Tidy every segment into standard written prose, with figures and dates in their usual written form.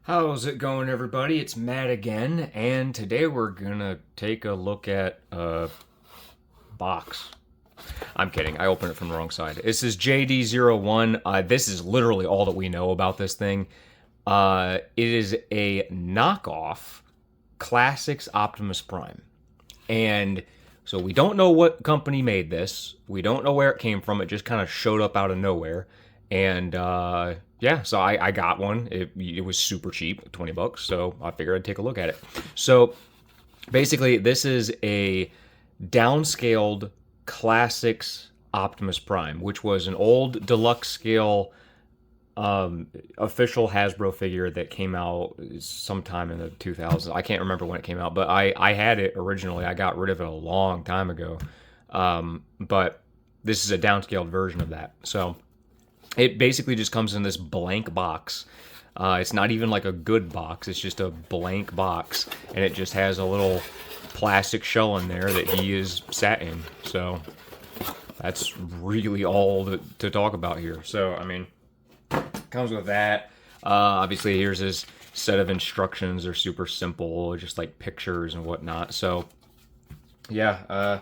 How's it going, everybody? It's Matt again, and today we're gonna take a look at a box. I'm kidding. I opened it from the wrong side. This is JD-01. This is literally all that we know about this thing. It is a knockoff Classics Optimus Prime, and so we don't know what company made this. We don't know where it came from. It just kind of showed up out of nowhere, and yeah, so I got one. It was super cheap, $20. So I figured I'd take a look at it. So basically, this is a downscaled Classics Optimus Prime, which was an old deluxe scale official Hasbro figure that came out sometime in the 2000s. I can't remember when it came out, but I had it originally. I got rid of it a long time ago. But this is a downscaled version of that. So it basically just comes in this blank box. It's not even like a good box. It's just a blank box, and it just has a little plastic shell in there that he is sat in. So that's really all to talk about here. So, I mean, comes with that. Obviously, here's his set of instructions. They're super simple, just like pictures and whatnot. So, yeah,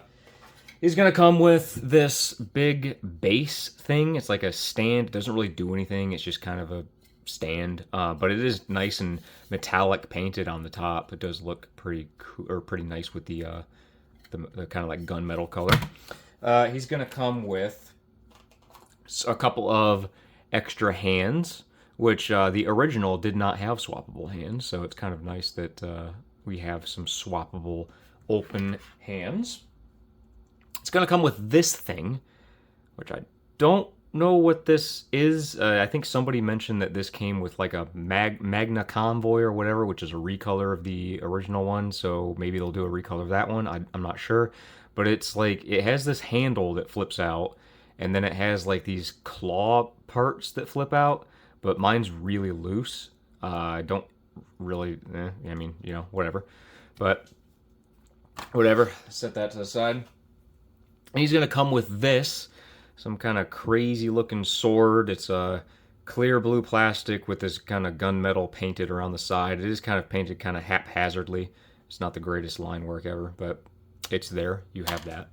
he's gonna come with this big base thing. It's like a stand. It doesn't really do anything. It's just kind of a stand, but it is nice and metallic painted on the top. It does look pretty cool, or pretty nice with the kind of like gunmetal color. He's gonna come with a couple of extra hands, which the original did not have swappable hands, so it's kind of nice that we have some swappable open hands. It's going to come with this thing, which I don't know what this is. I think somebody mentioned that this came with like a Magna Convoy or whatever, which is a recolor of the original one, so maybe they'll do a recolor of that one. I'm not sure. But it's like, it has this handle that flips out, and then it has like these claw parts that flip out, but mine's really loose. I don't really, I mean, you know, whatever. But whatever, set that to the side. And he's going to come with this, some kind of crazy looking sword. It's a clear blue plastic with this kind of gunmetal painted around the side. It is kind of painted kind of haphazardly. It's not the greatest line work ever, but it's there. You have that.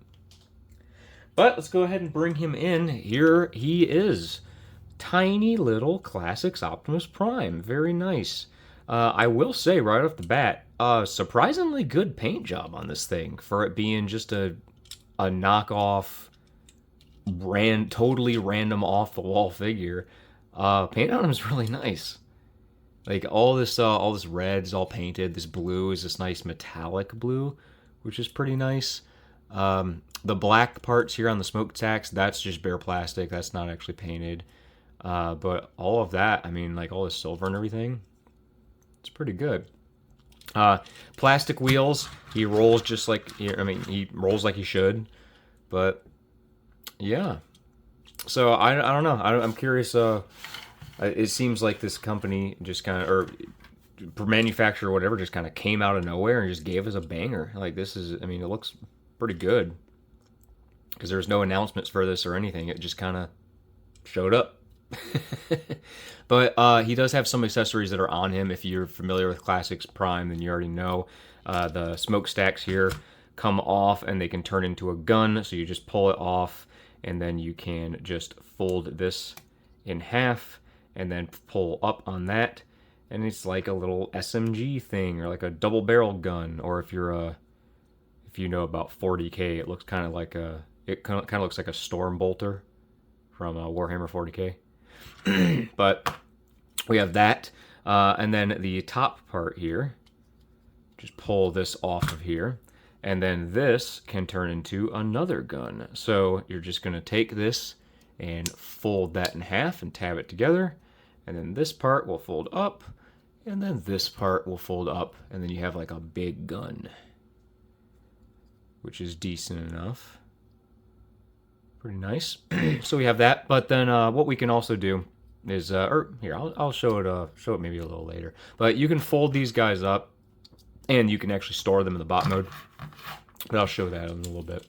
But let's go ahead and bring him in. Here he is. Tiny little Classics Optimus Prime. Very nice. I will say right off the bat, surprisingly good paint job on this thing for it being just a knockoff, totally random off the wall figure. Paint on him is really nice. Like all this red is all painted. This blue is this nice metallic blue, which is pretty nice. The black parts here on the smokestacks, that's just bare plastic. That's not actually painted. But all of that, I mean, like all this silver and everything, it's pretty good. Plastic wheels. He rolls just like, I mean, he rolls like he should. But yeah. So I don't know. I'm curious. It seems like this company just kind of, or manufacturer or whatever, just kind of came out of nowhere and just gave us a banger. Like this is, I mean, it looks pretty good because there's no announcements for this or anything. It just kind of showed up. But he does have some accessories that are on him. If you're familiar with Classics Prime, then you already know the smokestacks here come off and they can turn into a gun. So you just pull it off and then you can just fold this in half and then pull up on that. And it's like a little SMG thing or like a double barrel gun. Or if you're if you know about 40K, it looks kind of like it kind of looks like a storm bolter from Warhammer 40K. But we have that, and then the top part here, just pull this off of here, and then this can turn into another gun. So you're just going to take this and fold that in half and tab it together, and then this part will fold up, and then this part will fold up, and then you have like a big gun, which is decent enough. Pretty nice. So we have that, but then what we can also do is, or here, I'll show it maybe a little later. But you can fold these guys up, and you can actually store them in the bot mode. But I'll show that in a little bit.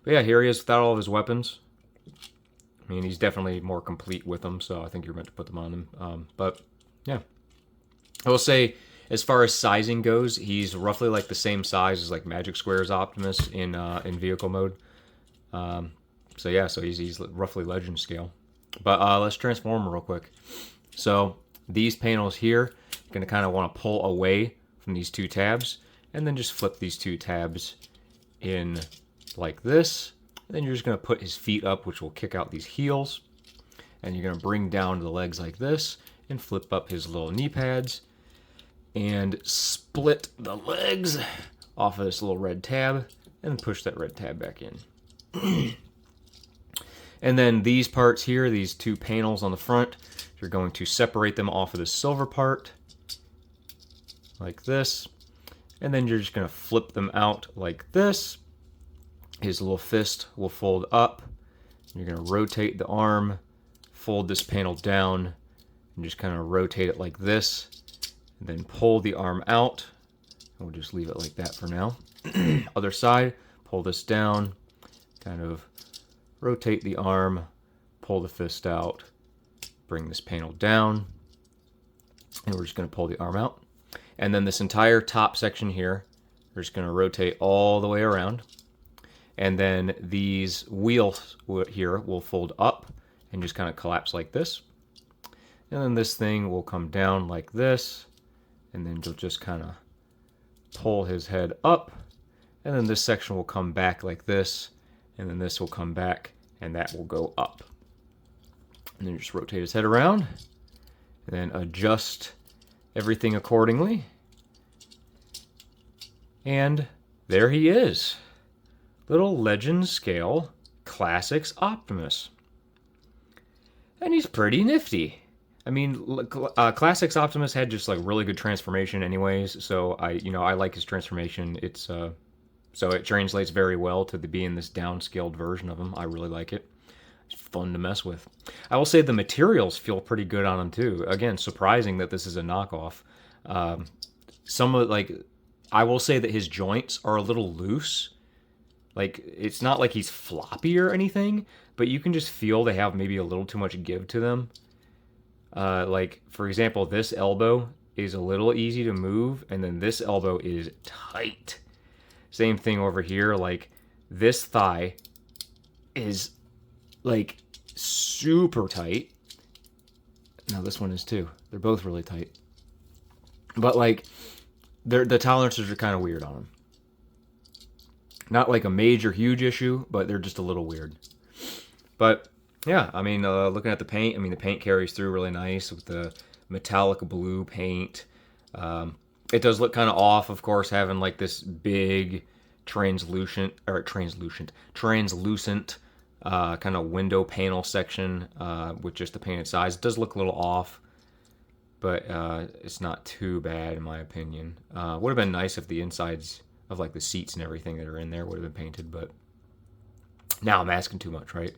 But yeah, here he is without all of his weapons. I mean, he's definitely more complete with them, so I think you're meant to put them on him. But yeah, I will say, as far as sizing goes, he's roughly like the same size as like Magic Square's Optimus in vehicle mode. So yeah, so he's roughly Legend scale. But let's transform him real quick. So these panels here, you're gonna kind of want to pull away from these two tabs, and then just flip these two tabs in like this. And then you're just gonna put his feet up, which will kick out these heels. And you're gonna bring down the legs like this, and flip up his little knee pads, and split the legs off of this little red tab, and push that red tab back in. And then these parts here, these two panels on the front, you're going to separate them off of the silver part, like this. And then you're just going to flip them out like this. His little fist will fold up. You're going to rotate the arm, fold this panel down, and just kind of rotate it like this. And then pull the arm out. We'll just leave it like that for now. Other side, pull this down, kind of rotate the arm, pull the fist out, bring this panel down, and we're just going to pull the arm out. And then this entire top section here, we're just going to rotate all the way around. And then these wheels here will fold up and just kind of collapse like this. And then this thing will come down like this, and then you'll just kind of pull his head up. And then this section will come back like this, and then this will come back, and that will go up. And then just rotate his head around, and then adjust everything accordingly. And there he is. Little Legend Scale Classics Optimus. And he's pretty nifty. I mean, Classics Optimus had just like really good transformation anyways, so I like his transformation. It's so it translates very well to being this downscaled version of him. I really like it. It's fun to mess with. I will say the materials feel pretty good on him too. Again, surprising that this is a knockoff. I will say that his joints are a little loose. Like, it's not like he's floppy or anything, but you can just feel they have maybe a little too much give to them. Like, for example, this elbow is a little easy to move, and then this elbow is tight. Same thing over here, like, this thigh is, like, super tight. No, this one is too. They're both really tight. But, like, the tolerances are kind of weird on them. Not like a major, huge issue, but they're just a little weird. But, yeah, I mean, looking at the paint, I mean, the paint carries through really nice with the metallic blue paint. It does look kind of off, of course, having like this big translucent kind of window panel section with just the painted sides. It does look a little off, but it's not too bad in my opinion. Would have been nice if the insides of like the seats and everything that are in there would have been painted, but now I'm asking too much, right?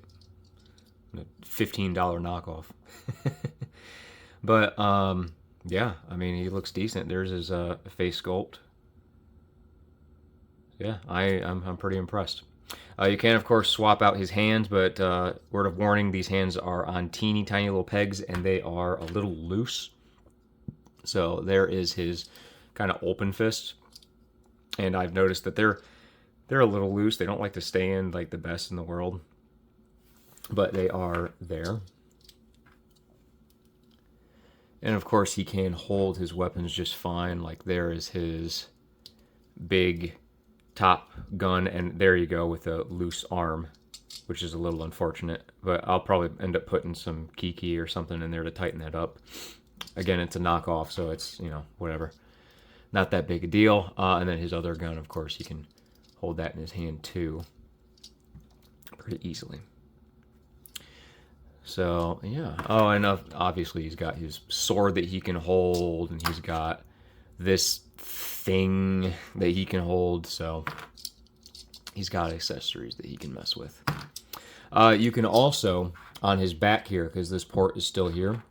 A $15 knockoff. But yeah, I mean, he looks decent. There's his face sculpt. Yeah, I'm pretty impressed. You can, of course, swap out his hands, but word of warning, these hands are on teeny tiny little pegs, and they are a little loose. So there is his kind of open fist. And I've noticed that they're a little loose. They don't like to stay in like the best in the world. But they are there. And of course, he can hold his weapons just fine. Like, there is his big top gun, and there you go with a loose arm, which is a little unfortunate. But I'll probably end up putting some Kiki or something in there to tighten that up. Again, it's a knockoff, so it's, whatever. Not that big a deal. And then his other gun, of course, he can hold that in his hand too pretty easily. So, yeah. Oh, and obviously he's got his sword that he can hold, and he's got this thing that he can hold, so he's got accessories that he can mess with. You can also, on his back here, because this port is still here,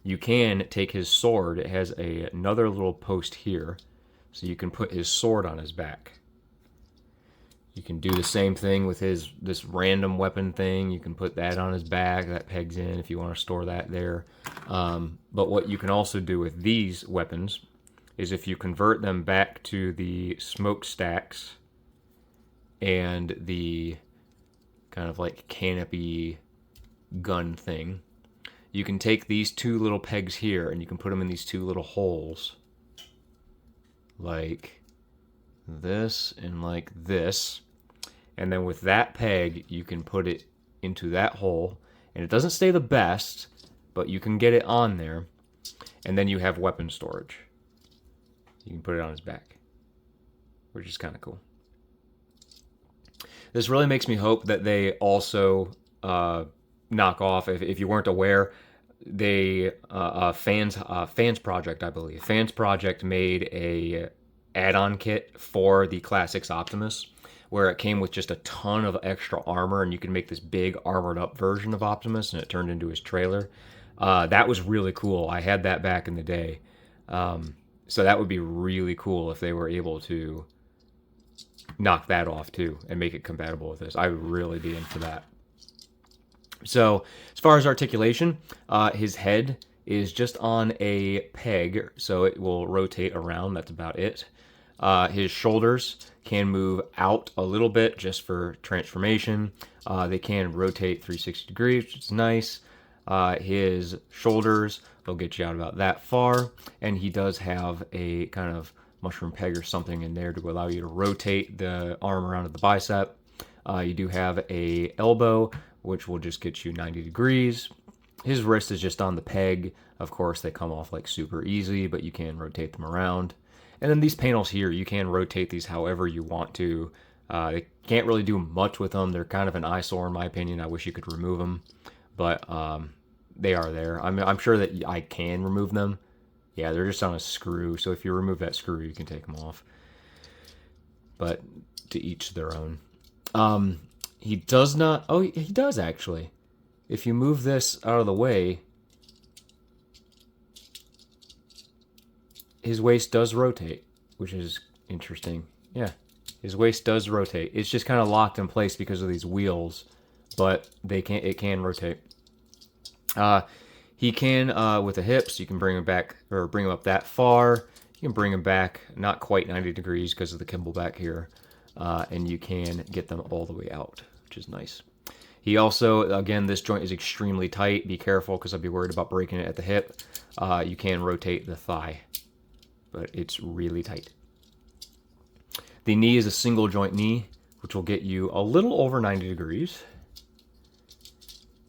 you can take his sword. It has another little post here, so you can put his sword on his back. You can do the same thing with this random weapon thing. You can put that on his back. That pegs in if you want to store that there. But what you can also do with these weapons is if you convert them back to the smokestacks and the kind of like canopy gun thing, you can take these two little pegs here and you can put them in these two little holes like this and like this. And then with that peg, you can put it into that hole. And it doesn't stay the best, but you can get it on there. And then you have weapon storage. You can put it on his back, which is kind of cool. This really makes me hope that they also knock off, if you weren't aware, they Fans Project, I believe. Fans Project made a add-on kit for the Classics Optimus, where it came with just a ton of extra armor, and you could make this big armored up version of Optimus, and it turned into his trailer. That was really cool. I had that back in the day. So that would be really cool if they were able to knock that off too and make it compatible with this. I would really be into that. So as far as articulation, his head is just on a peg, so it will rotate around. That's about it. His shoulders can move out a little bit just for transformation. They can rotate 360 degrees, which is nice. His shoulders will get you out about that far, and he does have a kind of mushroom peg or something in there to allow you to rotate the arm around to the bicep. You do have a elbow, which will just get you 90 degrees. His wrist is just on the peg. Of course, they come off like super easy, but you can rotate them around. And then these panels here, you can rotate these however you want to. They can't really do much with them. They're kind of an eyesore in my opinion. I wish you could remove them, but they are there. I'm sure that I can remove them. Yeah, they're just on a screw, so if you remove that screw, you can take them off. But to each their own. He does not... Oh, he does, actually. If you move this out of the way, his waist does rotate, which is interesting. Yeah, his waist does rotate. It's just kind of locked in place because of these wheels, but it can rotate. He can, with the hips, you can bring him back, or bring him up that far. You can bring him back not quite 90 degrees because of the gimbal back here. And you can get them all the way out, which is nice. He also, again, this joint is extremely tight. Be careful because I'd be worried about breaking it at the hip. You can rotate the thigh, but it's really tight. The knee is a single joint knee, which will get you a little over 90 degrees.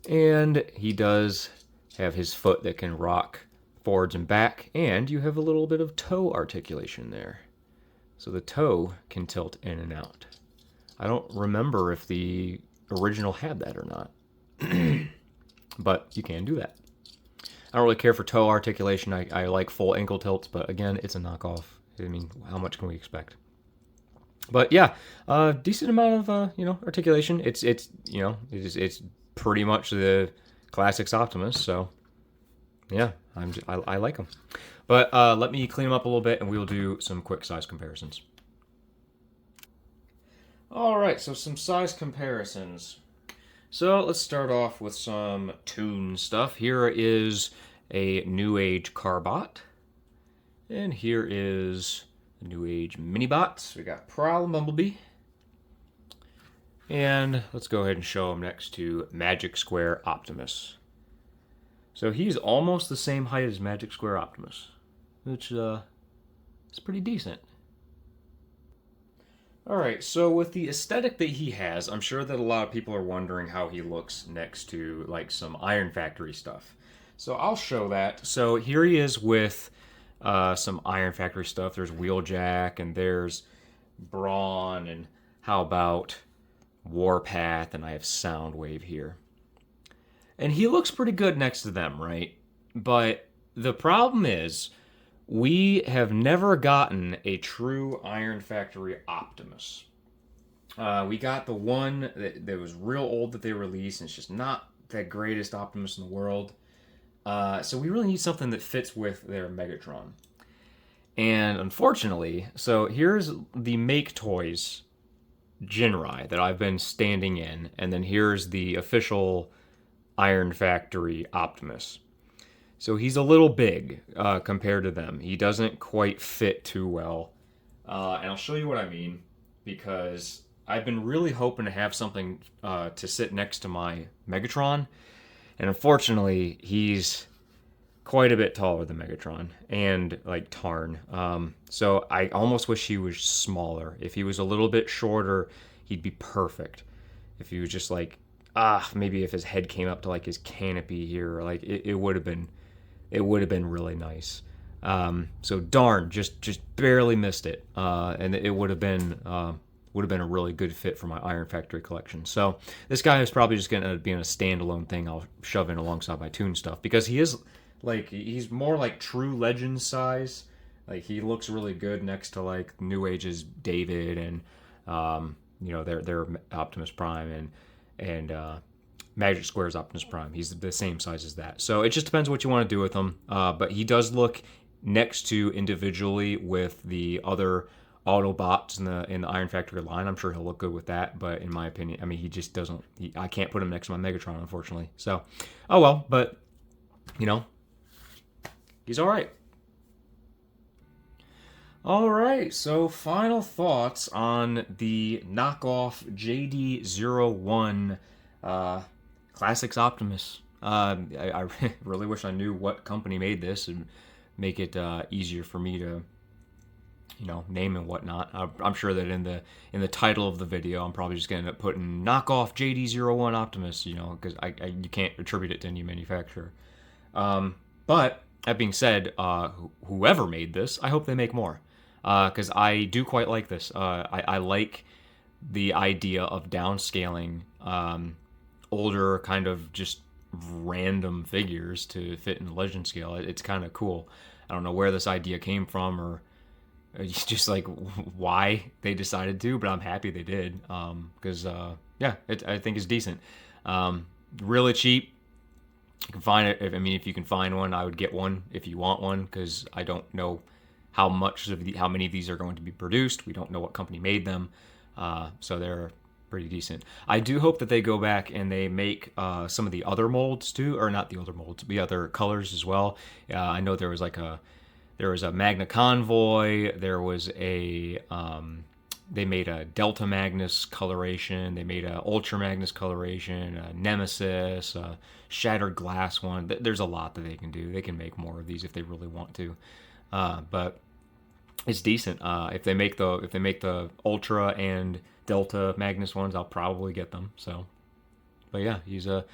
And he does have his foot that can rock forwards and back, and you have a little bit of toe articulation there. So the toe can tilt in and out. I don't remember if the original had that or not. But you can do that. I don't really care for toe articulation. I like full ankle tilts, but again, it's a knockoff. I mean, how much can we expect? But yeah, decent amount of articulation. It's pretty much the Classics Optimus, so yeah, I like them. But let me clean them up a little bit, and we'll do some quick size comparisons. All right, so some size comparisons. So let's start off with some Toon stuff. Here is a New Age Carbot, and here is a New Age Minibots. We got Prowl and Bumblebee. And let's go ahead and show him next to Magic Square Optimus. So he's almost the same height as Magic Square Optimus, which is pretty decent. Alright, so with the aesthetic that he has, I'm sure that a lot of people are wondering how he looks next to like some Iron Factory stuff. So I'll show that. So here he is with some Iron Factory stuff. There's Wheeljack, and there's Brawn, and how about Warpath, and I have Soundwave here. And he looks pretty good next to them, right? But the problem is, we have never gotten a true Iron Factory Optimus. We got the one that was real old that they released, and it's just not the greatest Optimus in the world. So we really need something that fits with their Megatron. And unfortunately, so here's the Make Toys Jinrai that I've been standing in, and then here's the official Iron Factory Optimus. So he's a little big compared to them. He doesn't quite fit too well. And I'll show you what I mean, because I've been really hoping to have something to sit next to my Megatron. And unfortunately, he's quite a bit taller than Megatron and like Tarn. So I almost wish he was smaller. If he was a little bit shorter, he'd be perfect. If he was just like, maybe if his head came up to like his canopy here, like it would have been, really nice. So darn, just barely missed it, and it would have been a really good fit for my Iron Factory collection. So this guy is probably just gonna be a standalone thing I'll shove in alongside my Toon stuff, because he is like, he's more like true Legend size. Like he looks really good next to like New Age's David and their Optimus Prime and Magic Square's Optimus Prime. He's the same size as that. So it just depends what you want to do with him. But he does look next to individually with the other Autobots in the Iron Factory line. I'm sure he'll look good with that. But in my opinion, I mean, he just doesn't. I can't put him next to my Megatron, unfortunately. So, oh well. But he's all right. All right, so final thoughts on the knockoff JD-01 Classics Optimus. I really wish I knew what company made this and make it easier for me to, name and whatnot. I'm sure that in the title of the video, I'm probably just gonna end up putting knockoff JD-01 Optimus, because you can't attribute it to any manufacturer. But that being said, whoever made this, I hope they make more. Because I do quite like this. I like the idea of downscaling older, kind of just random figures to fit in the Legend scale. It's kind of cool. I don't know where this idea came from, or just like why they decided to, but I'm happy they did. Because I think it's decent. Really cheap. You can find it. If you can find one, I would get one if you want one, because I don't know how many of these are going to be produced. We don't know what company made them, so they're pretty decent. I do hope that they go back and they make some of the other molds too, or not the other molds, the other colors as well. I know there was a Magna Convoy. There was they made a Delta Magnus coloration. They made a Ultra Magnus coloration, a Nemesis, a Shattered Glass one. There's a lot that they can do. They can make more of these if they really want to. But it's decent. If they make the Ultra and Delta Magnus ones, I'll probably get them. So, but yeah, he's a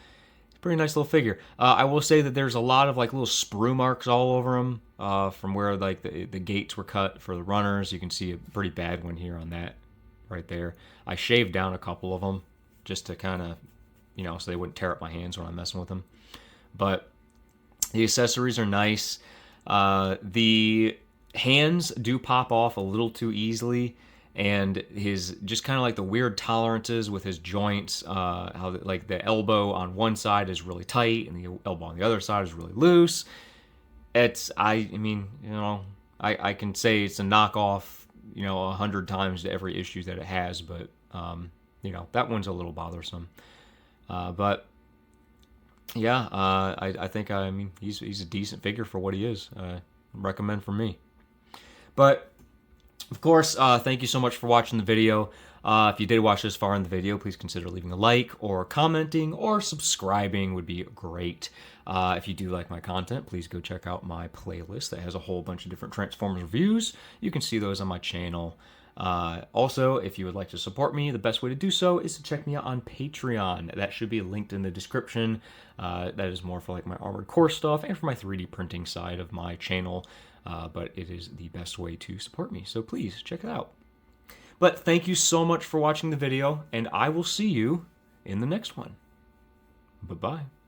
pretty nice little figure. I will say that there's a lot of like little sprue marks all over him from where like the gates were cut for the runners. You can see a pretty bad one here on that right there. I shaved down a couple of them just to kind of, so they wouldn't tear up my hands when I'm messing with them. But the accessories are nice. The hands do pop off a little too easily, and his just kind of like the weird tolerances with his joints, how like the elbow on one side is really tight and the elbow on the other side is really loose. I can say it's a knockoff, 100 times to every issue that it has, but that one's a little bothersome. But yeah, I think he's a decent figure for what he is. Recommend from me. But of course, thank you so much for watching the video. If you did watch this far in the video, please consider leaving a like or commenting or subscribing would be great. If you do like my content, please go check out my playlist that has a whole bunch of different Transformers reviews. You can see those on my channel. Also, if you would like to support me, the best way to do so is to check me out on Patreon. That should be linked in the description. That is more for like my Armored Core stuff and for my 3D printing side of my channel. But it is the best way to support me, so please check it out. But thank you so much for watching the video, and I will see you in the next one. Bye-bye.